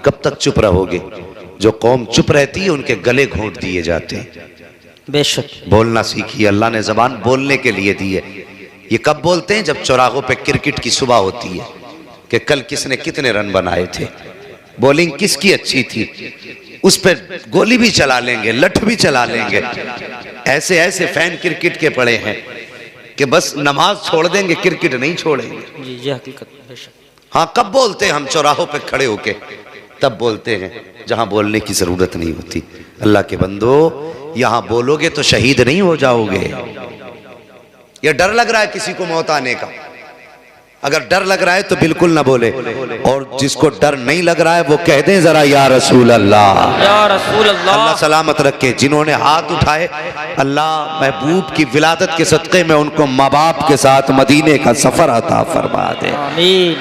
کب تک چپ رہو گے؟ جو قوم چپ رہتی ہے ان کے گلے گھونٹ دیے جاتے ہیں۔ بے شک بولنا سیکھیے، اللہ نے زبان بولنے کے لیے دی ہے۔ یہ کب بولتے ہیں؟ جب چوراہوں پہ کرکٹ کی صبح ہوتی ہے کہ کل کس نے کتنے رن بنائے تھے، بولنگ کس کی اچھی تھی، اس پہ گولی بھی چلا لیں گے، لٹھ بھی چلا لیں گے۔ ایسے ایسے فین کرکٹ کے پڑے ہیں کہ بس نماز چھوڑ دیں گے، کرکٹ نہیں چھوڑیں گے۔ جی یہ حقیقت بے شک۔ ہاں کب بولتے ہیں ہم چوراہوں پہ کھڑے ہو کے؟ تب بولتے ہیں جہاں بولنے کی ضرورت نہیں ہوتی۔ اللہ کے بندو یہاں بولو گے تو شہید نہیں ہو جاؤ گے۔ یہ ڈر لگ رہا ہے کسی کو موت آنے کا، اگر ڈر لگ رہا ہے تو بالکل نہ بولے، اور جس کو ڈر نہیں لگ رہا ہے وہ کہہ دیں ذرا یا رسول اللہ۔ یا رسول اللہ۔ اللہ سلامت رکھے۔ جنہوں نے ہاتھ اٹھائے اللہ محبوب کی ولادت کے صدقے میں ان کو ماں باپ کے ساتھ مدینے کا سفر عطا فرما دے۔ آمین۔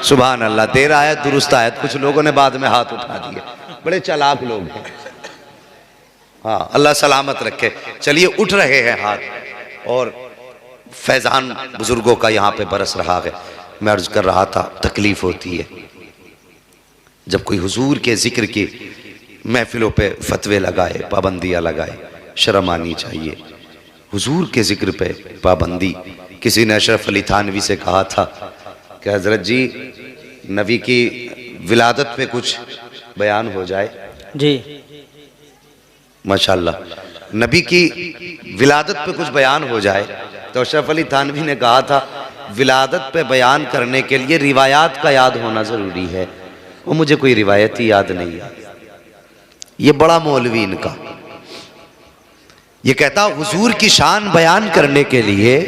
سبحان اللہ۔ دیر آیت درست آیت، کچھ لوگوں نے بعد میں ہاتھ اٹھا دیے، بڑے چالاک لوگ ہیں۔ ہاں اللہ سلامت رکھے۔ چلیے اٹھ رہے ہیں ہاتھ، اور فیضان بزرگوں کا یہاں پہ برس رہا ہے۔ میں عرض کر رہا تھا تکلیف ہوتی ہے جب کوئی حضور کے ذکر کی محفلوں پہ فتوے لگائے، پابندیاں لگائے، شرم آنی چاہیے۔ حضور کے ذکر پہ پابندی، کسی نے اشرف علی تھانوی سے کہا تھا کہ حضرت جی نبی کی ولادت پہ کچھ بیان ہو جائے۔ جی ماشاءاللہ، نبی کی ولادت پہ کچھ بیان ہو جائے تو اشرف علی تھانوی نے کہا تھا ولادت پہ بیان کرنے کے لیے روایات کا یاد ہونا ضروری ہے، وہ مجھے کوئی روایت ہی یاد نہیں ہے۔ یہ بڑا مولوی ان کا، یہ کہتا حضور کی شان بیان کرنے کے لیے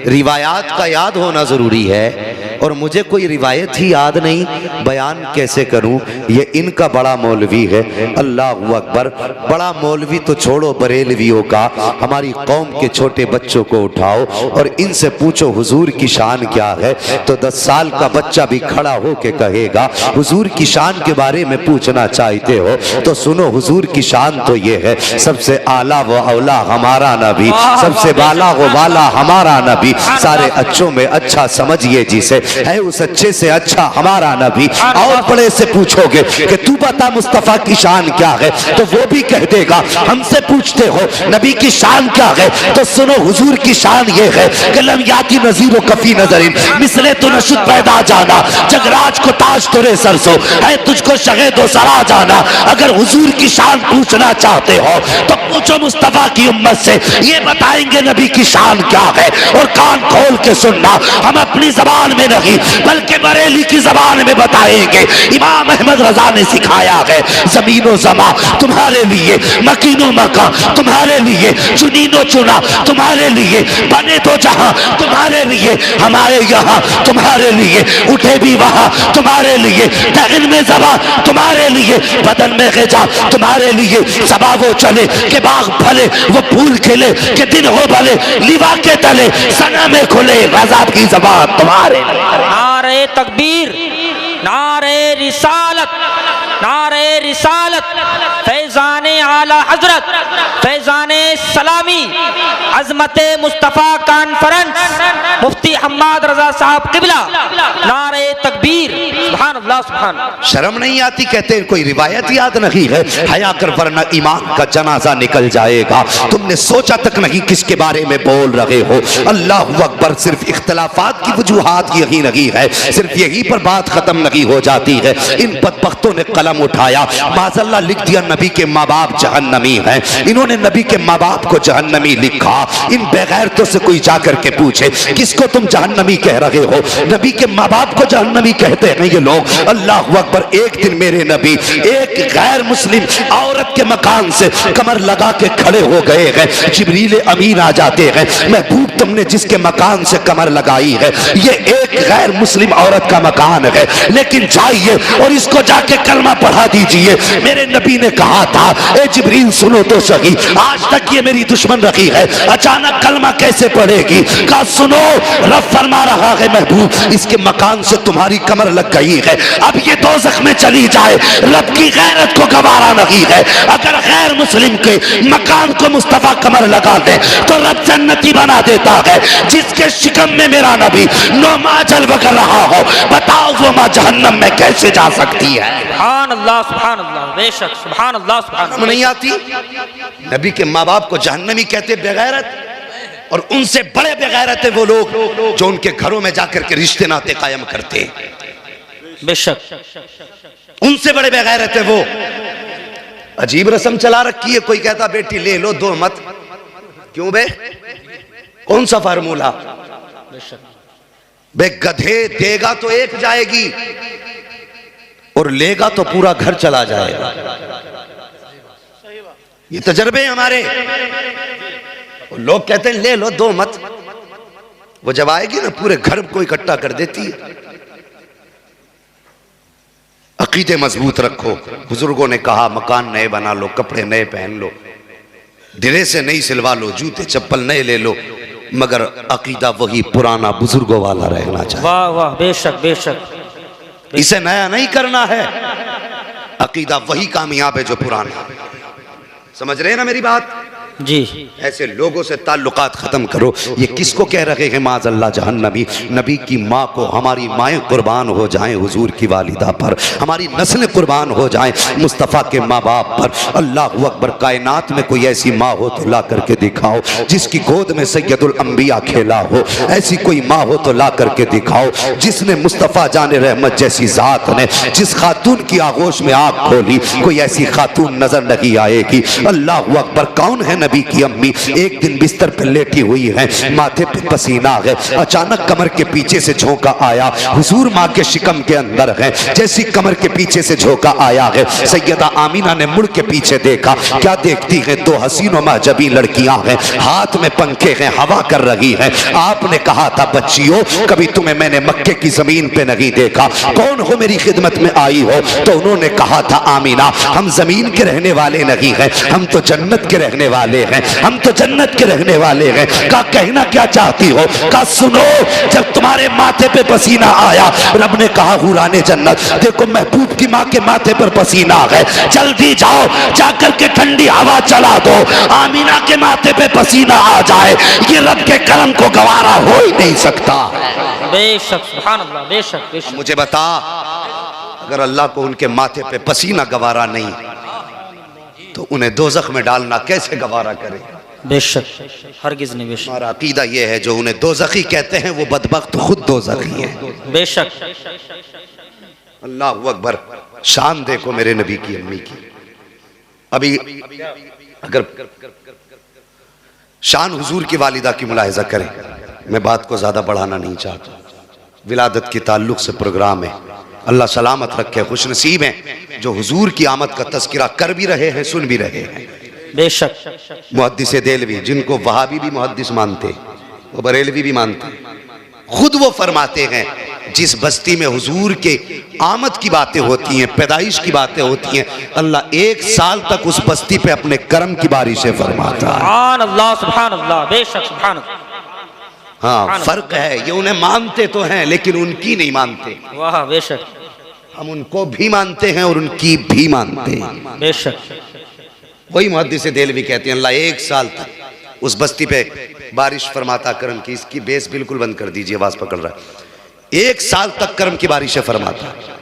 روایات کا یاد ہونا ضروری ہے، اور مجھے کوئی روایت ہی یاد نہیں، بیان کیسے کروں؟ یہ ان کا بڑا مولوی ہے۔ اللہ اکبر۔ بڑا مولوی تو چھوڑو بریلویوں کا، ہماری قوم کے چھوٹے بچوں کو اٹھاؤ اور ان سے پوچھو حضور کی شان کیا ہے، تو 10 سال کا بچہ بھی کھڑا ہو کے کہے گا حضور کی شان کے بارے میں پوچھنا چاہتے ہو تو سنو، حضور کی شان تو یہ ہے سب سے اعلیٰ و اولا ہمارا نبی، سب سے بالا و والا ہمارا نبی، سارے اچھوں میں اچھا سمجھئے جسے، ہے اس اچھے سے اچھا ہمارا نبی۔ اور بڑے سے پوچھو گے کہ تو بتا مصطفیٰ کی شان کیا ہے، تو وہ بھی کہہ دے گا ہم سے پوچھتے ہو نبی کی شان کیا ہے، تو سنو حضور کی شان یہ ہے کہ لم یاتی نظیر و کفی نظرین مثل تو نشد پیدا جانا، جگراج کو تاج ترے سرسو ہے تجھ کو شہد و سرا جانا۔ اگر حضور کی شان پوچھنا چاہتے ہو تو پوچھو مصطفیٰ کی امت سے، یہ بتائیں گے نبی کی شان کیا ہے۔ اور کان کھول کے سننا، ہم اپنی زبان میں نہیں بلکہ بریلی کی زبان میں بتائیں گے۔ امام احمد رضا نے سکھایا ہے زمین و زمان تمہارے لیے، مکین و مکان تمہارے لیے، چنین و چنا تمہارے لیے، بنے تو جہاں تمہارے لیے، ہمارے یہاں تمہارے لیے، اٹھے بھی وہاں تمہارے لیے، دہن میں زبان تمہارے لیے، بدن میں غذا تمہارے لیے، صبا وہ چلے کہ باغ پھلے، وہ پھول کھلے کہ دن ہو بھلے، لیوا کے تلے سنا میں کھلے، غزہ کی زبان تمہارے لیے۔ نعرہ تکبیر، نعرہ رسالت، نعرہ رسالت، فیضان اعلی حضرت، فیضان سلامی، عظمت مصطفیٰ کانفرنس، مفتی حماد رضا صاحب قبلہ، نعرہ تکبیر۔ سبحان اللہ سبحان اللہ۔ شرم نہیں آتی؟ کہتے ہیں کوئی روایت یاد نہیں ہے، حیا کر ورنہ ایمان کا جنازہ نکل جائے گا۔ تم نے سوچا تک نہیں کس کے بارے میں بول رہے ہو۔ اللہ اکبر۔ صرف اختلافات کی وجوہات یہی نہیں ہے، صرف یہی پر بات ختم نہیں ہو جاتی ہے۔ ان بدبختوں نے قلم اٹھایا، معاذ اللہ لکھ دیا نبی کے ماں باپ جہنمی ہیں، انہوں نے نبی کے ماں باپ کو جہنمی لکھا۔ ان بے غیرتوں سے کوئی جا کر کے پوچھے کس کو تم جہنمی کہہ رہے ہو؟ نبی کے ماں باپ کو جہنمی کہتے ہیں یہ لوگ۔ اللہ اکبر۔ ایک دن میرے نبی ایک غیر مسلم عورت کے مکان سے کمر لگا کے کھڑے ہو گئے ہیں، جبریل امین آ جاتے ہیں، محبوب تم نے جس کے مکان سے کمر لگائی ہے یہ ایک غیر مسلم عورت کا مکان ہے، لیکن جائیے اور اس کو جا کے کلمہ پڑھا دیجئے۔ میرے نبی نے کہا تھا اے جبریل سنو تو صحیح، آج تک یہ میری دشمن رکھی ہے، اچانک کلمہ کیسے پڑھے گی؟ کہا سنو، رب فرما رہا ہے محبوب اس کے مکان سے تمہاری ابھی کمر لگ گئی ہے، اب یہ دوزخ میں چلی جائے، رب کی غیرت کو گوارا نہیں ہے۔ اگر غیر مسلم کے مکان کو مصطفیٰ کمر لگا دے تو رب جنتی بنا دیتا ہے۔ جس کے شکم میں میرا نبی 9 ماہ جلوہ کر رہا ہو، بتاؤ وہ ماں جہنم میں کیسے جا سکتی ہے؟ سبحان اللہ سبحان اللہ، بے شک سبحان اللہ سبحان ہم نہیں آتی؟ نبی کے ماں باپ کو جہنمی کہتے بغیرت، اور ان سے بڑے بغیرت ہیں وہ لوگ جو ان کے گھروں میں جا کر کے رشتے ناتے قائم کرتے ہیں۔ بے شک ان سے بڑے بغیرت ہیں وہ۔ عجیب رسم چلا رکھی ہے، کوئی کہتا بیٹی لے لو دو مت، کیوں بے؟ کون سا فارمولہ؟ بے شک بے گدھے، دے گا تو ایک جائے گی اور لے گا تو پورا گھر چلا جائے گا۔ یہ تجربے ہیں ہمارے۔ لوگ کہتے ہیں لے لو دو مت، وہ جب آئے گی نا پورے گھر کو اکٹھا کر دیتی ہے۔ عقیدے مضبوط رکھو۔ بزرگوں نے کہا مکان نئے بنا لو، کپڑے نئے پہن لو، ڈرے سے نئی سلوا لو، جوتے چپل نئے لے لو، مگر عقیدہ وہی پرانا بزرگوں والا رہنا چاہیے۔ واہ واہ، بے شک بے شک، اسے نیا نہیں کرنا ہے، عقیدہ وہی کامیاب ہے جو پرانا۔ سمجھ رہے ہیں نا میری بات؟ جی ایسے لوگوں سے تعلقات ختم کرو۔ یہ کس کو کہہ رہے ہیں معاذ اللہ جہنمی؟ نبی کی ماں کو۔ ہماری مائیں قربان ہو جائیں حضور کی والدہ پر، ہماری نسلیں قربان ہو جائیں مصطفیٰ کے ماں باپ پر۔ اللہ اکبر، کائنات میں کوئی ایسی ماں ہو تو لا کر کے دکھاؤ جس کی گود میں سید الانبیاء کھیلا ہو۔ ایسی کوئی ماں ہو تو لا کر کے دکھاؤ جس نے مصطفیٰ جان رحمت جیسی ذات نے جس خاتون کی آغوش میں آنکھ کھولی، کوئی ایسی خاتون نظر نہیں آئے گی۔ اللہ اکبر، کون ہے نبی کی امی؟ ایک دن بستر پر لیٹی ہوئی ہیں، ماتھے پہ پسینہ ہے، اچانک کمر کے پیچھے سے جھونکا آیا، حضور ماں کے شکم کے اندر ہیں، جیسی کمر کے پیچھے سے جھونکا آیا ہے، سیدہ آمینہ نے مڑ کے پیچھے دیکھا، کیا دیکھتی ہیں؟ دو حسین و معجبی لڑکیاں ہیں، ہاتھ میں پنکھے ہیں، ہوا کر رہی ہیں۔ آپ نے کہا تھا بچیوں کبھی تمہیں میں نے مکے کی زمین پہ نہیں دیکھا، کون ہو میری خدمت میں آئی ہو؟ تو انہوں نے کہا تھا آمینہ ہم زمین کے رہنے والے نہیں ہیں، ہم تو جنت کے رہنے والے ہیں، ہم تو جنت کے رہنے والے ہیں۔ کہا کہنا کیا چاہتی ہو؟ کہا سنو، جب تمہارے ماتھے پہ پسینہ آیا رب نے کہا حوران جنت دیکھو محبوب کی ماں کے ماتھے پر پسینہ ہے، جلدی جاؤ جا کر کے ٹھنڈی ہوا چلا دو، آمینہ کے ماتھے پہ پسینہ آ جائے۔ یہ رب کے کرم کو گوارا ہو ہی نہیں سکتا۔ بے شک سبحان اللہ، بے شک بے شک۔ مجھے بتا، اگر اللہ کو ان کے ماتھے پہ پسینہ گوارا نہیں تو انہیں دوزخ میں ڈالنا کیسے گوارا کرے؟ بے شک ہرگز نہیں، بے شک ہمارا عقیدہ یہ ہے جو انہیں دوزخی کہتے ہیں وہ بدبخت خود دوزخی ہیں۔ بے شک۔ اللہ اکبر، شان دیکھو میرے نبی کی امی کی۔ ابھی اگر شان حضور کی والدہ کی ملاحظہ کریں، میں بات کو زیادہ بڑھانا نہیں چاہتا، ولادت کے تعلق سے پروگرام ہے، اللہ سلامت رکھے، خوش نصیب ہیں جو حضور کی آمد کا تذکرہ کر بھی رہے ہیں، سن بھی رہے ہیں۔ بے شک محدث دہلوی جن کو وہابی بھی محدث مانتے وہ بریلوی بھی مانتے، خود وہ فرماتے ہیں جس بستی میں حضور کے آمد کی باتیں ہوتی ہیں، پیدائش کی باتیں ہوتی ہیں، اللہ 1 سال تک اس بستی پہ اپنے کرم کی بارشیں فرماتا ہے۔ سبحان اللہ سبحان اللہ، بے شک سبحان اللہ۔ ہاں فرق ہے، یہ انہیں مانتے تو ہیں لیکن ان کی نہیں مانتے، واہ بے شک، ہم ان کو بھی مانتے ہیں اور ان کی بھی مانتے ہیں۔ بے شک وہی محدث دہلوی کہتے ہیں اللہ 1 سال تک اس بستی پہ بارش فرماتا کرم کی۔ اس کی بیس بالکل بند کر دیجئے، آواز پکڑ رہا ہے۔ 1 سال تک کرم کی بارشیں فرماتا ہے،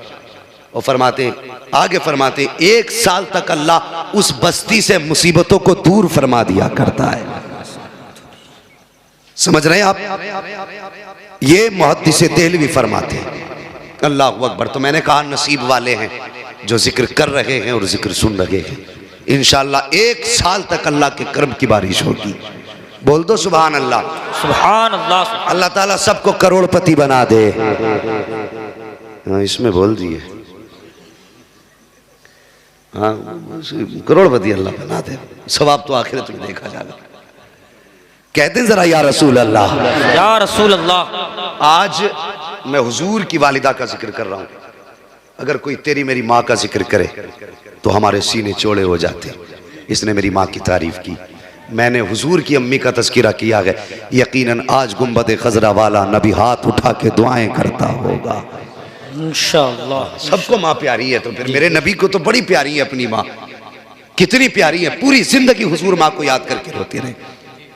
اور فرماتے ہیں آگے فرماتے ہیں 1 سال تک اللہ اس بستی سے مصیبتوں کو دور فرما دیا کرتا ہے۔ سمجھ رہے ہیں آپ؟ یہ محدث دہلوی فرماتے ہیں۔ اللہ اکبر، تو میں نے کہا نصیب والے ہیں جو ذکر کر رہے ہیں اور ذکر سن رہے ہیں۔ انشاءاللہ 1 سال تک اللہ کے کرم کی بارش ہوگی۔ بول دو سبحان اللہ۔ سبحان اللہ سبحان اللہ تعالیٰ سب کو کروڑ پتی بنا دے۔ ہاں اس میں بول دیئے، ہاں کروڑ پتی اللہ بنا دے، ثواب تو آخرت میں دیکھا جانا۔ کہتے ہیں ذرا یا رسول اللہ، یا رسول اللہ۔ آج میں حضور کی والدہ کا ذکر کر رہا ہوں، اگر کوئی تیری میری ماں کا ذکر کرے تو ہمارے سینے چوڑے ہو جاتے۔ اس نے میری ماں کی تعریف کی، میں نے حضور کی امی کا تذکرہ کیا ہے، یقیناً آج گنبد خضرا والا نبی ہاتھ اٹھا کے دعائیں کرتا ہوگا۔ انشاءاللہ سب کو ماں پیاری ہے، تو پھر میرے نبی کو تو بڑی پیاری ہے اپنی ماں، کتنی پیاری ہے، پوری زندگی حضور ماں کو یاد کر کے روتے رہے،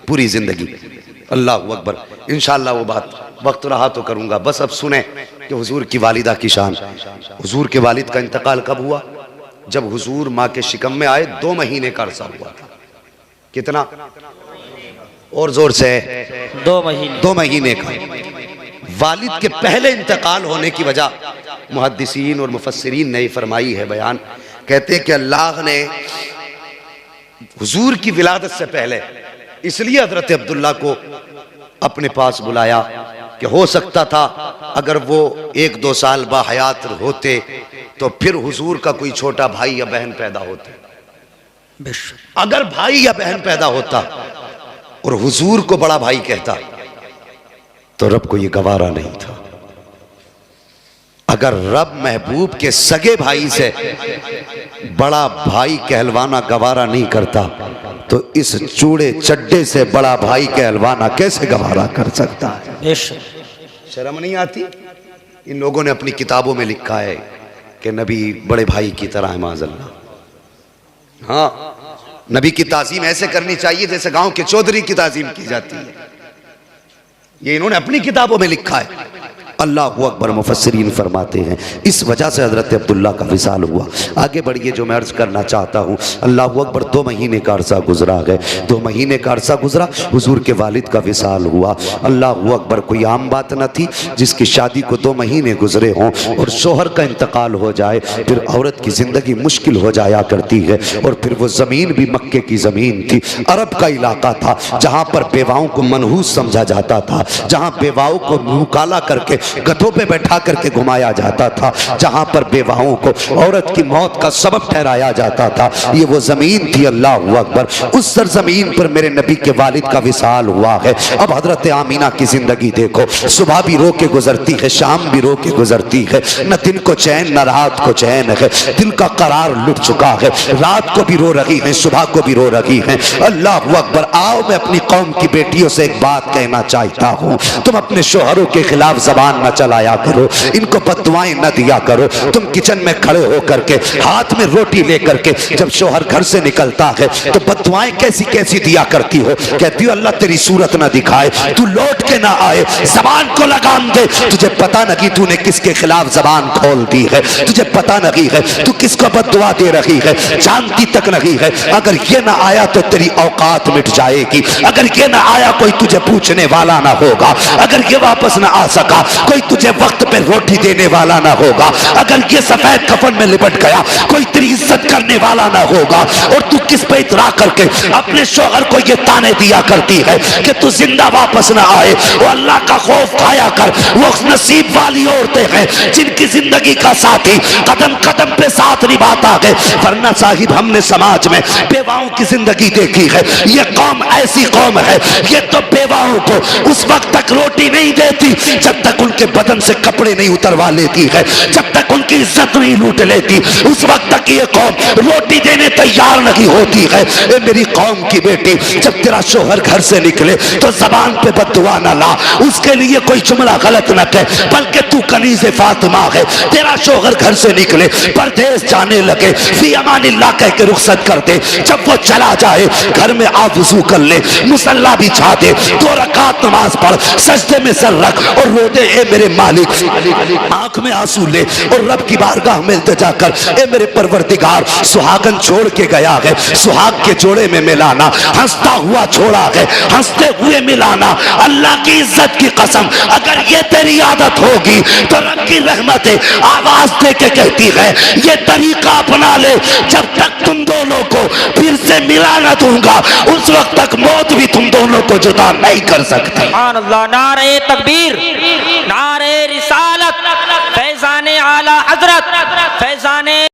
پوری زندگی۔ اللہ اکبر۔ انشاءاللہ وہ بات وقت رہا تو کروں گا، بس اب سنیں کہ حضور کی والدہ کی شان۔ حضور کے والد کا انتقال کب ہوا؟ جب حضور ماں کے شکم میں آئے 2 مہینے کا عرصہ ہوا تھا۔ کتنا؟ اور زور سے 2 مہینے 2 مہینے کا۔ والد کے پہلے انتقال ہونے کی وجہ محدثین اور مفسرین نے فرمائی ہے بیان، کہتے ہیں کہ اللہ نے حضور کی ولادت سے پہلے اس لیے حضرت عبداللہ کو اپنے پاس بلایا کہ ہو سکتا تھا اگر وہ 1-2 سال با حیات ہوتے تو پھر حضور کا کوئی چھوٹا بھائی یا بہن پیدا ہوتے۔ بے شک اگر بھائی یا بہن پیدا ہوتا اور حضور کو بڑا بھائی کہتا تو رب کو یہ گوارا نہیں تھا۔ اگر رب محبوب کے سگے بھائی سے بڑا بھائی کہلوانا گوارا نہیں کرتا تو اس چوڑے چڈے سے بڑا بھائی کہلوانا کیسے گوارا کر سکتا ہے؟ بے شک شرم نہیں آتی؟ ان لوگوں نے اپنی کتابوں میں لکھا ہے کہ نبی بڑے بھائی کی طرح ہے معاذ اللہ۔ ہاں، نبی کی تعظیم ایسے کرنی چاہیے جیسے گاؤں کے چودھری کی تعظیم کی جاتی ہے، یہ انہوں نے اپنی کتابوں میں لکھا ہے۔ اللہ اکبر۔ مفسرین فرماتے ہیں اس وجہ سے حضرت عبداللہ کا وصال ہوا۔ آگے بڑھئے، جو میں عرض کرنا چاہتا ہوں، اللہ اکبر، 2 مہینے کا عرصہ گزرا ہے، 2 مہینے کا عرصہ گزرا، حضور کے والد کا وصال ہوا۔ اللہ اکبر، کوئی عام بات نہ تھی جس کی شادی کو 2 مہینے گزرے ہوں اور شوہر کا انتقال ہو جائے پھر عورت کی زندگی مشکل ہو جایا کرتی ہے۔ اور پھر وہ زمین بھی مکے کی زمین تھی، عرب کا علاقہ تھا جہاں پر بیواؤں کو منحوس سمجھا جاتا تھا، جہاں بیواؤں کو منہ کالا کر کے گدھوں پہ بیٹھا کر کے گھمایا جاتا تھا، جہاں پر بیواؤں کو عورت کی موت کا سبب ٹھہرایا جاتا تھا، یہ وہ زمین تھی۔ اللہ اکبر۔ اس سرزمین پر میرے نبی کے والد کا وصال ہوا ہے۔ اب حضرت آمینہ کی زندگی دیکھو، صبح بھی رو کے گزرتی ہے، شام بھی رو کے گزرتی ہے، نہ دن کو چین نہ رات کو چین ہے، دل کا قرار لٹ چکا ہے، رات کو بھی رو رہی ہیں، صبح کو بھی رو رہی ہیں۔ اللہ اکبر۔ آؤ میں اپنی قوم کی بیٹیوں سے ایک بات کہنا چاہتا ہوں، تم اپنے شوہروں کے خلاف زبان نہ چلایا کرو، ان کو بد دعائیں نہ دیا کرو۔ تم کچن میں کھڑے ہو کر کے ہاتھ میں روٹی لے کر کے جب شوہر گھر سے نکلتا ہے تو بد دعائیں کیسی کیسی دیا کرتی ہو، کہتی ہو اللہ تیری صورت نہ دکھائے، تو لوٹ کے نہ آئے، زبان کو لگام دے۔ تجھے پتہ نہیں تو نے کس کے خلاف زبان کھول دی ہے، تجھے پتہ نہیں ہے تو کس کو بد دعا دے رہی ہے، جانتی تک نہیں ہے۔ اگر یہ نہ آیا تو تیری اوقات مٹ جائے گی، اگر یہ نہ آیا کوئی تجھے پوچھنے والا نہ ہوگا، اگر یہ واپس نہ آ سکا کوئی تجھے وقت پہ روٹی دینے والا نہ ہوگا، اگر یہ سفید کفن میں لپٹ گیا کوئی تیری عزت کرنے والا نہ ہوگا۔ اور تو کس پہ اترا کر کے اپنے شوہر کو یہ تانے دیا کرتی ہے کہ تو زندہ واپس نہ آئے۔ وہ اللہ کا خوف کھایا کر، وہ نصیب والی عورتیں ہیں جن کی زندگی کا ساتھی قدم قدم پہ ساتھ نبھاتا ہے۔ ورنہ صاحب ہم نے سماج میں بیواؤں کی زندگی دیکھی ہے، یہ قوم ایسی قوم ہے، یہ تو بیواؤں کو اس وقت تک روٹی نہیں دیتی جب تک ان کے بدن سے کپڑے نہیں اتروا لیتی ہے، جب تک ان کی عزت نہیں لوٹ لیتی اس وقت تک یہ قوم روٹی دینے تیار نہیں ہوتی ہے۔ اے میری قوم کی بیٹی، جب تیرا شوہر گھر سے نکلے تو زبان پہ بد دعا نہ لا، اس کے لیے کوئی جملہ غلط نہ کہے، بلکہ تو کنیز فاطمہ ہے۔ تیرا شوہر گھر سے نکلے پردیس جانے لگے، فی امان اللہ کہہ کے رخصت کر دے، جب وہ چلا جائے گھر میں آ وضو کر لے، مصلی بچھا دے، 2 رکعت نماز پڑھ، سجدے میں سر رکھ اور رو دے، اے میرے مالک، آنکھ میں آنسو لے اور رب کی بارگاہ میں التجا کر، اے میرے پروردگار، سہاگن چھوڑ کے گیا ہے، سہاگ کے جوڑے میں ملانا، ہنستا ہوا چھوڑا ہے، ہنستے ہوئے ملانا، اللہ کی عزت کی قسم اگر یہ تیری عادت ہوگی تو رب کی رحمت آواز دے کے کہتی ہے یہ طریقہ اپنا لے، جب تک تم دونوں کو پھر سے ملا نہ دوں گا اس وقت تک موت بھی تم دونوں کو جدا نہیں کر سکتی۔ سبحان اللہ، نعرہ تکبیر، نعرہ رسالت۔